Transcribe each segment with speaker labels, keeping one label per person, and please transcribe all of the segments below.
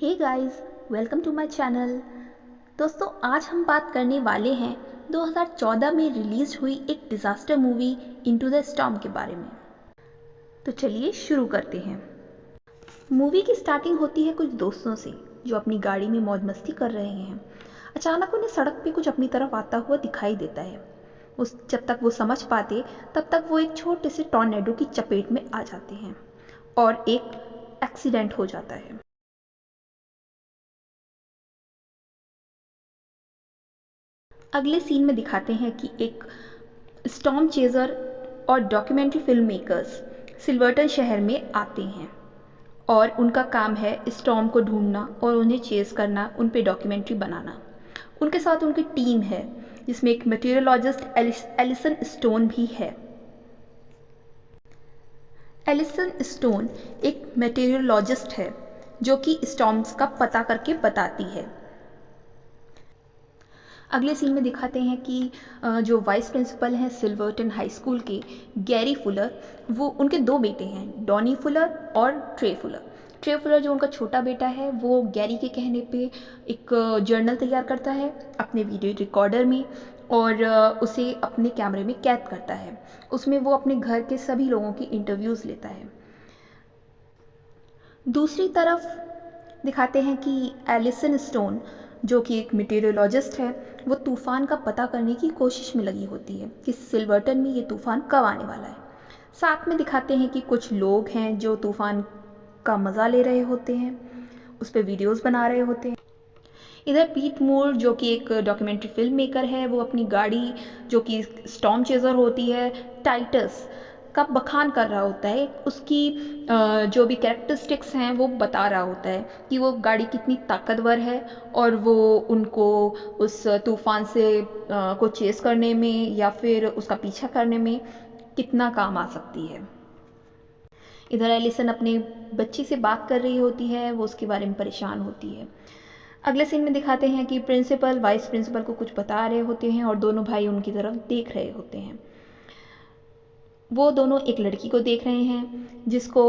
Speaker 1: Hey guys, welcome to my channel. दोस्तों, आज हम बात करने वाले हैं 2014 में रिलीज हुई एक disaster movie into the storm के बारे में। तो चलिए शुरू करते हैं। मूवी की स्टार्टिंग होती है कुछ दोस्तों से जो अपनी गाड़ी में मौज मस्ती कर रहे हैं। अचानक उन्हें सड़क पे कुछ अपनी तरफ आता हुआ दिखाई देता है। जब तक वो समझ पाते तब तक वो एक छोटे से टॉर्नेडो की चपेट में आ जाते हैं और एक एक्सीडेंट हो जाता है। अगले सीन में दिखाते हैं कि एक स्टॉर्म चेजर और डॉक्यूमेंट्री फिल्म मेकर्स सिल्वर्टन शहर में आते हैं और उनका काम है स्टॉर्म को ढूंढना और उन्हें चेज करना, उन पे डॉक्यूमेंट्री बनाना। उनके साथ उनकी टीम है जिसमें एक मेटेरियोलॉजिस्ट एलिसन स्टोन भी है। एलिसन स्टोन एक मेटेरियोलॉजिस्ट है जो कि स्टॉर्म्स का पता करके बताती है। अगले सीन में दिखाते हैं कि जो वाइस प्रिंसिपल हैं सिल्वर्टन हाई स्कूल के, गैरी फुलर, वो उनके दो बेटे हैं, डॉनी फुलर और ट्रे फुलर। ट्रे फुलर जो उनका छोटा बेटा है वो गैरी के कहने पे एक जर्नल तैयार करता है अपने वीडियो रिकॉर्डर में और उसे अपने कैमरे में कैद करता है। उसमें वो अपने घर के सभी लोगों की इंटरव्यूज़ लेता है। दूसरी तरफ दिखाते हैं कि एलिसन स्टोन जो कि एक मेटेरियोलॉजिस्ट है, वो तूफ़ान का पता करने की कोशिश में लगी होती है कि सिल्वर्टन में ये तूफ़ान कब आने वाला है। साथ में दिखाते हैं कि कुछ लोग हैं जो तूफ़ान का मज़ा ले रहे होते हैं, उस पर वीडियोज़ बना रहे होते हैं। इधर पीट मूर जो कि एक डॉक्यूमेंट्री फिल्म मेकर है, वो अपनी गाड़ी जो कि स्टॉर्म चेजर होती है, टाइटस का बखान कर रहा होता है। उसकी जो भी कैरेक्टरिस्टिक्स हैं वो बता रहा होता है कि वो गाड़ी कितनी ताकतवर है और वो उनको उस तूफान से को चेस करने में या फिर उसका पीछा करने में कितना काम आ सकती है। इधर एलिसन अपने बच्ची से बात कर रही होती है, वो उसके बारे में परेशान होती है। अगले सीन में दिखाते हैं कि प्रिंसिपल वाइस प्रिंसिपल को कुछ बता रहे होते हैं और दोनों भाई उनकी तरफ देख रहे होते हैं। वो दोनों एक लड़की को देख रहे हैं जिसको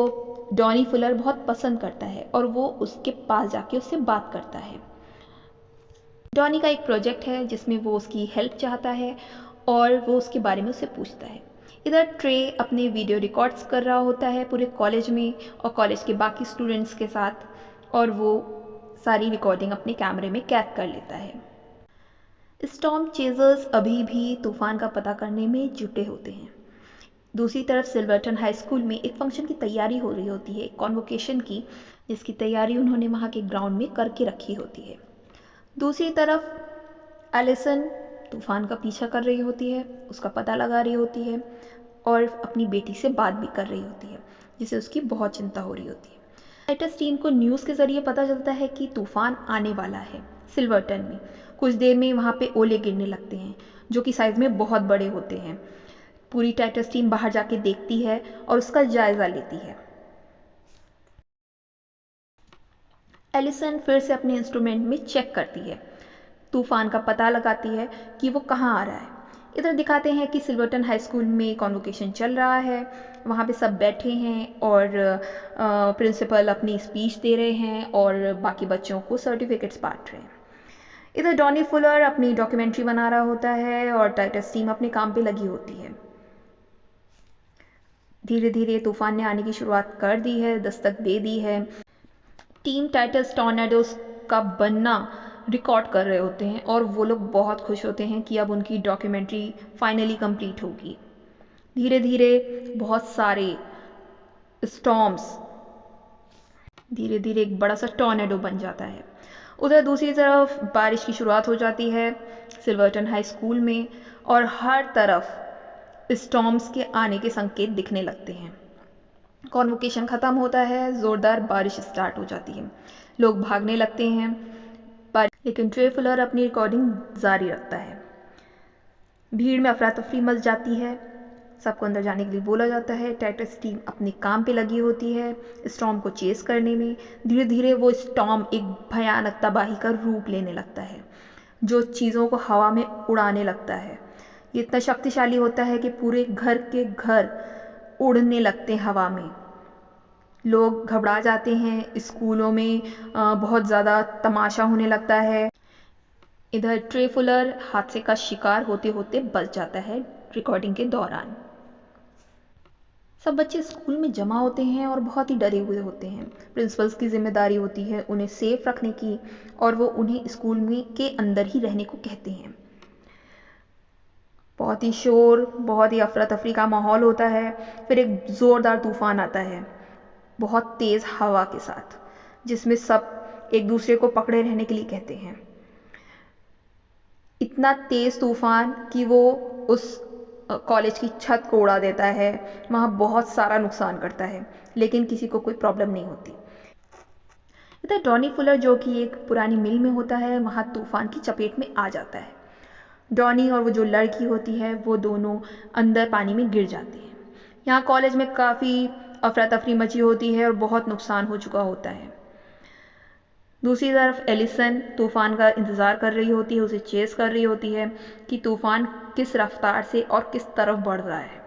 Speaker 1: डॉनी फुलर बहुत पसंद करता है और वो उसके पास जाके उससे बात करता है। डॉनी का एक प्रोजेक्ट है जिसमें वो उसकी हेल्प चाहता है और वो उसके बारे में उससे पूछता है। इधर ट्रे अपने वीडियो रिकॉर्ड्स कर रहा होता है पूरे कॉलेज में और कॉलेज के बाकी स्टूडेंट्स के साथ, और वो सारी रिकॉर्डिंग अपने कैमरे में कैद कर लेता है। स्टॉर्म चेजर्स अभी भी तूफान का पता करने में जुटे होते हैं। दूसरी तरफ सिल्वर्टन हाई स्कूल में एक फंक्शन की तैयारी हो रही होती है, कॉन्वोकेशन की, जिसकी तैयारी उन्होंने वहाँ के ग्राउंड में करके रखी होती है। दूसरी तरफ एलिसन तूफान का पीछा कर रही होती है, उसका पता लगा रही होती है और अपनी बेटी से बात भी कर रही होती है जिसे उसकी बहुत चिंता हो रही होती है। टाइटस टीम को न्यूज़ के ज़रिए पता चलता है कि तूफान आने वाला है सिल्वर्टन में। कुछ देर में वहाँ पे ओले गिरने लगते हैं जो कि साइज़ में बहुत बड़े होते हैं। पूरी टाइटस टीम बाहर जाके देखती है और उसका जायजा लेती है। एलिसन फिर से अपने इंस्ट्रूमेंट में चेक करती है, तूफान का पता लगाती है कि वो कहाँ आ रहा है। इधर दिखाते हैं कि सिल्वर्टन हाई स्कूल में कॉन्वोकेशन चल रहा है, वहाँ पे सब बैठे हैं और प्रिंसिपल अपनी स्पीच दे रहे हैं और बाकी बच्चों को सर्टिफिकेट्स बांट रहे हैं। इधर डॉनी फुलर अपनी डॉक्यूमेंट्री बना रहा होता है और टाइटस टीम अपने काम पे लगी होती है। धीरे धीरे तूफान ने आने की शुरुआत कर दी है, दस्तक दे दी है। टीम टाइटस टॉर्नेडोस का बनना रिकॉर्ड कर रहे होते हैं और वो लोग बहुत खुश होते हैं कि अब उनकी डॉक्यूमेंट्री फाइनली कंप्लीट होगी। धीरे धीरे बहुत सारे स्टॉर्म्स, धीरे धीरे एक बड़ा सा टॉर्नेडो बन जाता है। उधर दूसरी तरफ बारिश की शुरुआत हो जाती है सिल्वर्टन हाई स्कूल में और हर तरफ स्टॉर्म्स के आने के संकेत दिखने लगते हैं। कॉन्वोकेशन ख़त्म होता है, ज़ोरदार बारिश स्टार्ट हो जाती है, लोग भागने लगते हैं, लेकिन ट्रे फुलर अपनी रिकॉर्डिंग जारी रखता है। भीड़ में अफरा तफरी मच जाती है, सबको अंदर जाने के लिए बोला जाता है। टाइटस टीम अपने काम पे लगी होती है स्टॉर्म को चेस करने में। धीरे धीरे वो स्टॉर्म एक भयानक तबाही का रूप लेने लगता है जो चीज़ों को हवा में उड़ाने लगता है। ये इतना शक्तिशाली होता है कि पूरे घर के घर उड़ने लगते हैं हवा में। लोग घबरा जाते हैं, स्कूलों में बहुत ज़्यादा तमाशा होने लगता है। इधर ट्रे फुलर हादसे का शिकार होते होते बच जाता है रिकॉर्डिंग के दौरान। सब बच्चे स्कूल में जमा होते हैं और बहुत ही डरे हुए होते हैं। प्रिंसिपल्स की जिम्मेदारी होती है उन्हें सेफ रखने की, और वो उन्हें स्कूल में के अंदर ही रहने को कहते हैं। बहुत ही शोर, बहुत ही अफरा तफरी का माहौल होता है। फिर एक ज़ोरदार तूफान आता है बहुत तेज़ हवा के साथ, जिसमें सब एक दूसरे को पकड़े रहने के लिए कहते हैं। इतना तेज़ तूफान कि वो उस कॉलेज की छत को उड़ा देता है, वहाँ बहुत सारा नुकसान करता है, लेकिन किसी को कोई प्रॉब्लम नहीं होती। इधर डॉनी फुलर, जो कि एक पुरानी मिल में होता है, वहाँ तूफान की चपेट में आ जाता है। डॉनी और वो जो लड़की होती है वो दोनों अंदर पानी में गिर जाते हैं। यहाँ कॉलेज में काफ़ी अफरा तफरी मची होती है और बहुत नुकसान हो चुका होता है। दूसरी तरफ एलिसन तूफान का इंतज़ार कर रही होती है, उसे चेस कर रही होती है कि तूफान किस रफ्तार से और किस तरफ बढ़ रहा है।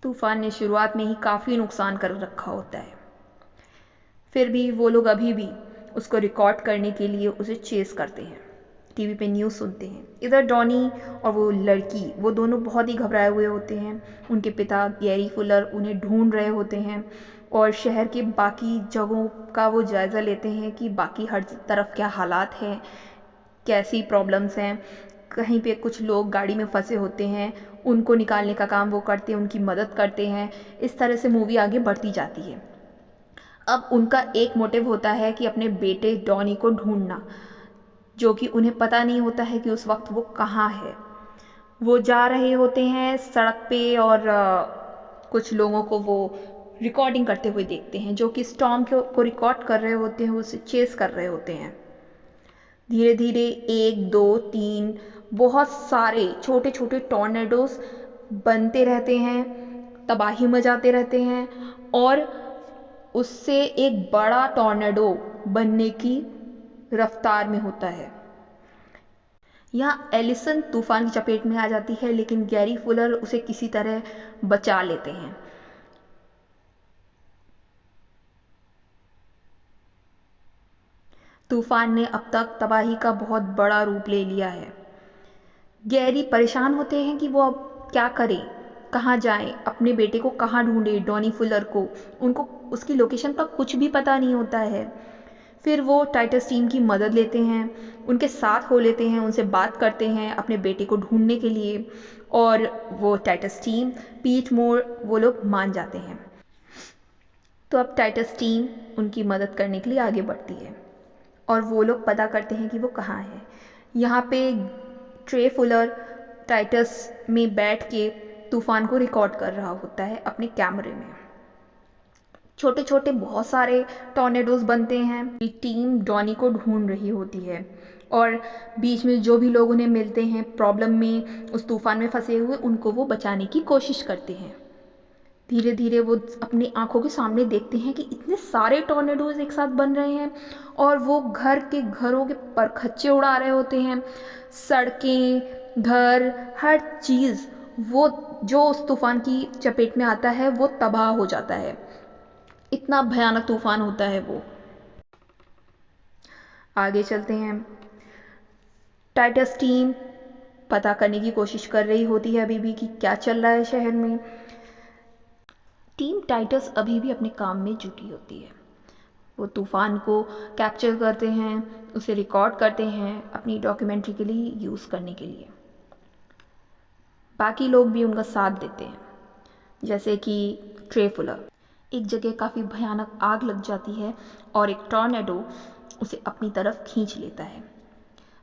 Speaker 1: तूफान ने शुरुआत में ही काफ़ी नुकसान कर रखा होता है, फिर भी वो लोग अभी भी उसको रिकॉर्ड करने के लिए उसे चेस करते हैं, टीवी पे न्यूज़ सुनते हैं। इधर डॉनी और वो लड़की, वो दोनों बहुत ही घबराए हुए होते हैं। उनके पिता गैरी फुलर उन्हें ढूंढ रहे होते हैं और शहर के बाकी जगहों का वो जायज़ा लेते हैं कि बाकी हर तरफ क्या हालात हैं, कैसी प्रॉब्लम्स हैं। कहीं पे कुछ लोग गाड़ी में फंसे होते हैं, उनको निकालने का काम वो करते हैं, उनकी मदद करते हैं। इस तरह से मूवी आगे बढ़ती जाती है। अब उनका एक मोटिव होता है कि अपने बेटे डॉनी को ढूंढना, जो कि उन्हें पता नहीं होता है कि उस वक्त वो कहाँ है। वो जा रहे होते हैं सड़क पे और कुछ लोगों को वो रिकॉर्डिंग करते हुए देखते हैं, जो कि स्टॉर्म को रिकॉर्ड कर रहे होते हैं, उसे चेस कर रहे होते हैं। धीरे धीरे 1, 2, 3 बहुत सारे छोटे छोटे टॉर्नेडोज बनते रहते हैं, तबाही मचाते रहते हैं, और उससे एक बड़ा टॉर्नेडो बनने की रफ्तार में होता है। यहाँ एलिसन तूफान की चपेट में आ जाती है, लेकिन गैरी फुलर उसे किसी तरह बचा लेते हैं। तूफान ने अब तक तबाही का बहुत बड़ा रूप ले लिया है। गैरी परेशान होते हैं कि वो अब क्या करें, कहाँ जाएं, अपने बेटे को कहाँ ढूंढे, डॉनी फुलर को। उनको उसकी लोकेशन का कुछ भी पता नहीं होता है। फिर वो टाइटस टीम की मदद लेते हैं, उनके साथ हो लेते हैं, उनसे बात करते हैं अपने बेटे को ढूंढने के लिए, और वो टाइटस टीम, पीट मोर, वो लोग मान जाते हैं। तो अब टाइटस टीम उनकी मदद करने के लिए आगे बढ़ती है और वो लोग पता करते हैं कि वो कहाँ है। यहाँ पे ट्रे फुलर टाइटस में बैठ के तूफान को रिकॉर्ड कर रहा होता है अपने कैमरे में। छोटे छोटे बहुत सारे टॉर्नेडोज बनते हैं। टीम डॉनी को ढूंढ रही होती है और बीच में जो भी लोग उन्हें मिलते हैं प्रॉब्लम में, उस तूफान में फंसे हुए, उनको वो बचाने की कोशिश करते हैं। धीरे धीरे वो अपनी आंखों के सामने देखते हैं कि इतने सारे टॉर्नेडोज एक साथ बन रहे हैं और वो घरों के परखच्चे उड़ा रहे होते हैं। सड़कें, घर, हर चीज़, वो जो उस तूफान की चपेट में आता है वो तबाह हो जाता है। इतना भयानक तूफान होता है वो। आगे चलते हैं। टाइटस टीम पता करने की कोशिश कर रही होती है अभी भी कि क्या चल रहा है शहर में। टीम टाइटस अभी भी अपने काम में जुटी होती है। वो तूफान को कैप्चर करते हैं, उसे रिकॉर्ड करते हैं अपनी डॉक्यूमेंट्री के लिए यूज़ करने के लिए। बाकी लोग भी उनका साथ देते हैं, जैसे कि ट्रे फुलर। एक जगह काफ़ी भयानक आग लग जाती है और एक टॉर्नेडो उसे अपनी तरफ खींच लेता है।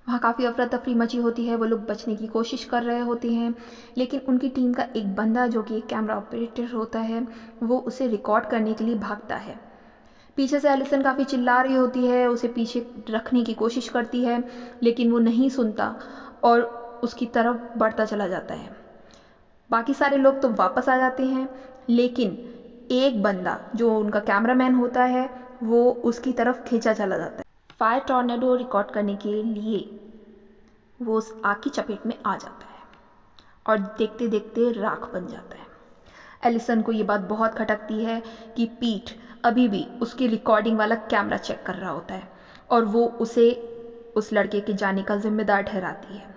Speaker 1: वहाँ काफ़ी अफरा तफरी मची होती है, वो लोग बचने की कोशिश कर रहे होते हैं, लेकिन उनकी टीम का एक बंदा, जो कि एक कैमरा ऑपरेटर होता है, वो उसे रिकॉर्ड करने के लिए भागता है। पीछे से एलिसन काफ़ी चिल्ला रही होती है, उसे पीछे रखने की कोशिश करती है, लेकिन वो नहीं सुनता और उसकी तरफ बढ़ता चला जाता है। बाकी सारे लोग तो वापस आ जाते हैं, लेकिन एक बंदा जो उनका कैमरामैन होता है वो उसकी तरफ खींचा चला जाता है। फायर टॉर्नेडो रिकॉर्ड करने के लिए वो उस आग की चपेट में आ जाता है और देखते देखते राख बन जाता है। एलिसन को ये बात बहुत खटकती है कि पीट अभी भी उसकी रिकॉर्डिंग वाला कैमरा चेक कर रहा होता है और वो उसे उस लड़के के जाने का जिम्मेदार ठहराती है।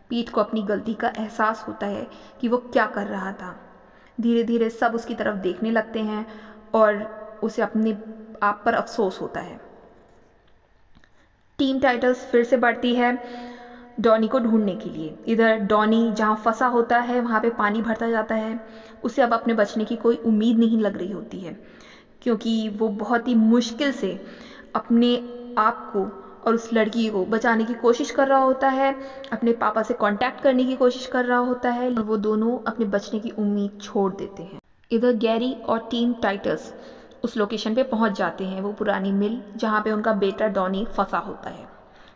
Speaker 1: पीट को अपनी गलती का एहसास होता है कि वो क्या कर रहा था। धीरे धीरे सब उसकी तरफ देखने लगते हैं और उसे अपने आप पर अफसोस होता है। टीम टाइटल्स फिर से बढ़ती है डॉनी को ढूंढने के लिए। इधर डॉनी जहाँ फंसा होता है वहाँ पे पानी भरता जाता है। उसे अब अपने बचने की कोई उम्मीद नहीं लग रही होती है, क्योंकि वो बहुत ही मुश्किल से अपने आप को और उस लड़की को बचाने की कोशिश कर रहा होता है, अपने पापा से कांटेक्ट करने की कोशिश कर रहा होता है और वो दोनों अपने बचने की उम्मीद छोड़ देते हैं। इधर गैरी और टीम टाइटस उस लोकेशन पे पहुंच जाते हैं, वो पुरानी मिल जहाँ पे उनका बेटा डॉनी फंसा होता है,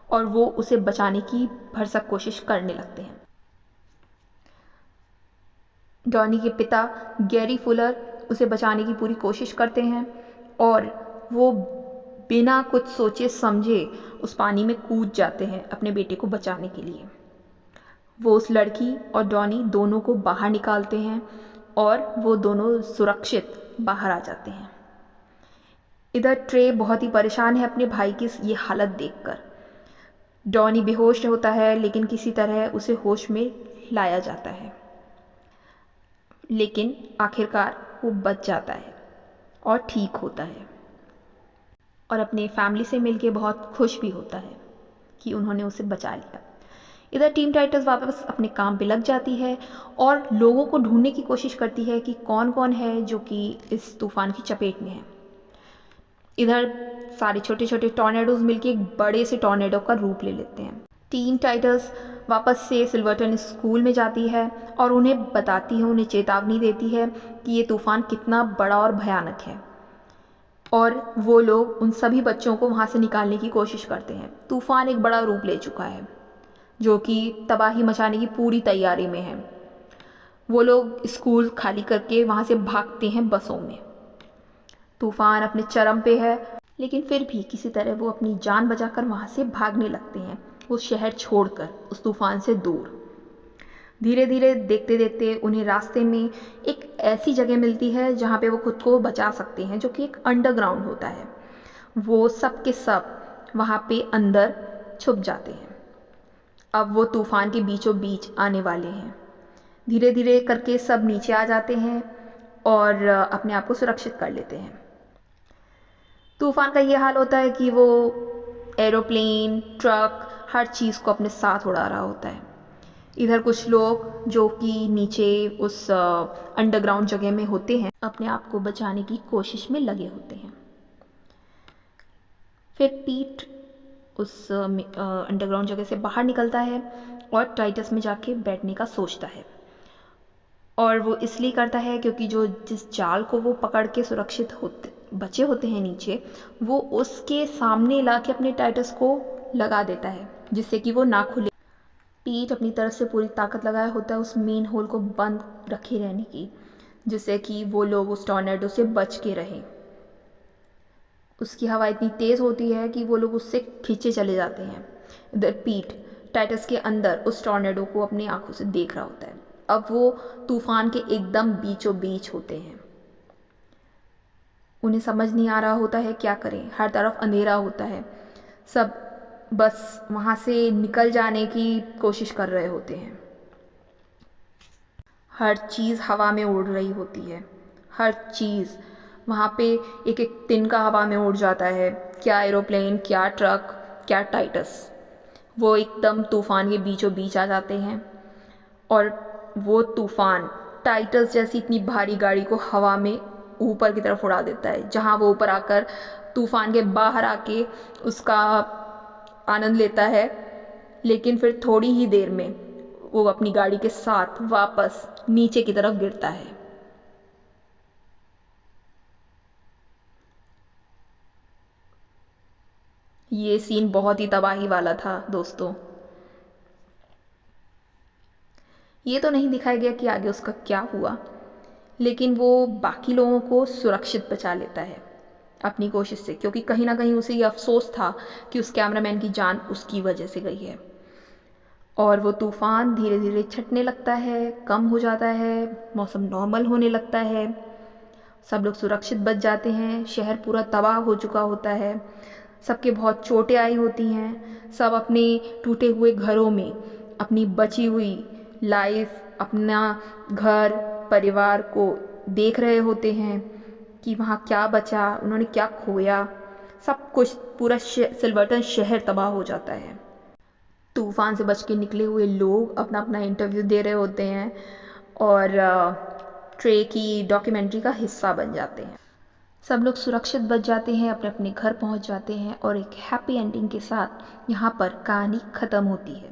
Speaker 1: और वो उसे बचाने की भरसक कोशिश करने लगते हैं। डॉनी के पिता गैरी फुलर उसे बचाने की पूरी कोशिश करते हैं और वो बिना कुछ सोचे समझे उस पानी में कूद जाते हैं अपने बेटे को बचाने के लिए। वो उस लड़की और डॉनी दोनों को बाहर निकालते हैं और वो दोनों सुरक्षित बाहर आ जाते हैं। इधर ट्रे बहुत ही परेशान है अपने भाई की ये हालत देखकर। डॉनी बेहोश होता है, लेकिन किसी तरह उसे होश में लाया जाता है, लेकिन आखिरकार वो बच जाता है और ठीक होता है और अपने फैमिली से मिलके बहुत खुश भी होता है कि उन्होंने उसे बचा लिया। इधर टीम टाइटस वापस अपने काम पे लग जाती है और लोगों को ढूंढने की कोशिश करती है कि कौन कौन है जो कि इस तूफान की चपेट में है। इधर सारे छोटे छोटे टॉर्नेडोज मिलकर एक बड़े से टॉर्नेडो का रूप ले लेते हैं। टीम टाइटस वापस से सिल्वर्टन स्कूल में जाती है और उन्हें बताती है, उन्हें चेतावनी देती है कि ये तूफान कितना बड़ा और भयानक है, और वो लोग उन सभी बच्चों को वहाँ से निकालने की कोशिश करते हैं। तूफान एक बड़ा रूप ले चुका है जो कि तबाही मचाने की पूरी तैयारी में है। वो लोग स्कूल खाली करके वहाँ से भागते हैं बसों में। तूफान अपने चरम पे है, लेकिन फिर भी किसी तरह वो अपनी जान बचाकर वहाँ से भागने लगते हैं, वो शहर छोड़कर उस तूफान से दूर। धीरे धीरे देखते देखते उन्हें रास्ते में एक ऐसी जगह मिलती है जहाँ पे वो खुद को बचा सकते हैं, जो कि एक अंडरग्राउंड होता है। वो सब के सब वहाँ पे अंदर छुप जाते हैं। अब वो तूफान के बीचों बीच आने वाले हैं। धीरे धीरे करके सब नीचे आ जाते हैं और अपने आप को सुरक्षित कर लेते हैं। तूफान का ये हाल होता है कि वो एरोप्लेन, ट्रक, हर चीज़ को अपने साथ उड़ा रहा होता है। इधर कुछ लोग जो कि नीचे उस अंडरग्राउंड जगह में होते हैं, अपने आप को बचाने की कोशिश में लगे होते हैं। फिर पीट उस अंडरग्राउंड जगह से बाहर निकलता है और टाइटस में जाके बैठने का सोचता है, और वो इसलिए करता है क्योंकि जिस जाल को वो पकड़ के सुरक्षित बचे होते हैं नीचे, वो उसके सामने ला के अपने टाइटस को लगा देता है, जिससे कि वो ना खुले। पीट अपनी तरफ से पूरी ताकत लगाया होता है उस मेन होल को बंद रखे रहने की, जिससे कि वो लोग उस टॉर्नेडो से बच के रहें। उसकी हवा इतनी तेज़ होती है कि वो लोग उससे खींचे चले जाते हैं। इधर पीट टाइटस के अंदर उस टॉर्नेडो को अपनी आंखों से देख रहा होता है। अब वो तूफान के एकदम बीचों बीच होते हैं। उन्हें समझ नहीं आ रहा होता है क्या करें, हर तरफ अंधेरा होता है। सब बस वहाँ से निकल जाने की कोशिश कर रहे होते हैं। हर चीज़ हवा में उड़ रही होती है, हर चीज़ वहाँ पे एक एक तिनका हवा में उड़ जाता है। क्या एरोप्लेन, क्या ट्रक, क्या टाइटस, वो एकदम तूफान के बीचों बीच आ जाते हैं। और वो तूफान टाइटस जैसी इतनी भारी गाड़ी को हवा में ऊपर की तरफ उड़ा देता है, जहाँ वो ऊपर आकर तूफान के बाहर आके उसका आनंद लेता है, लेकिन फिर थोड़ी ही देर में वो अपनी गाड़ी के साथ वापस नीचे की तरफ गिरता है। ये सीन बहुत ही तबाही वाला था दोस्तों। ये तो नहीं दिखाया गया कि आगे उसका क्या हुआ, लेकिन वो बाकी लोगों को सुरक्षित बचा लेता है अपनी कोशिश से, क्योंकि कहीं ना कहीं उसे ये अफसोस था कि उस कैमरामैन की जान उसकी वजह से गई है। और वो तूफान धीरे धीरे छटने लगता है, कम हो जाता है, मौसम नॉर्मल होने लगता है। सब लोग सुरक्षित बच जाते हैं। शहर पूरा तबाह हो चुका होता है, सबके बहुत चोटें आई होती हैं। सब अपने टूटे हुए घरों में अपनी बची हुई लाइफ, अपना घर परिवार को देख रहे होते हैं कि वहाँ क्या बचा, उन्होंने क्या खोया। सब कुछ पूरा सिल्वर्टन शहर तबाह हो जाता है। तूफान से बच के निकले हुए लोग अपना अपना इंटरव्यू दे रहे होते हैं और ट्रे की डॉक्यूमेंट्री का हिस्सा बन जाते हैं। सब लोग सुरक्षित बच जाते हैं, अपने अपने घर पहुंच जाते हैं और एक हैप्पी एंडिंग के साथ यहाँ पर कहानी ख़त्म होती है।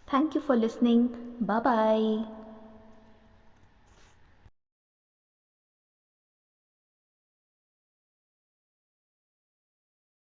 Speaker 1: Thank you for listening. Bye bye.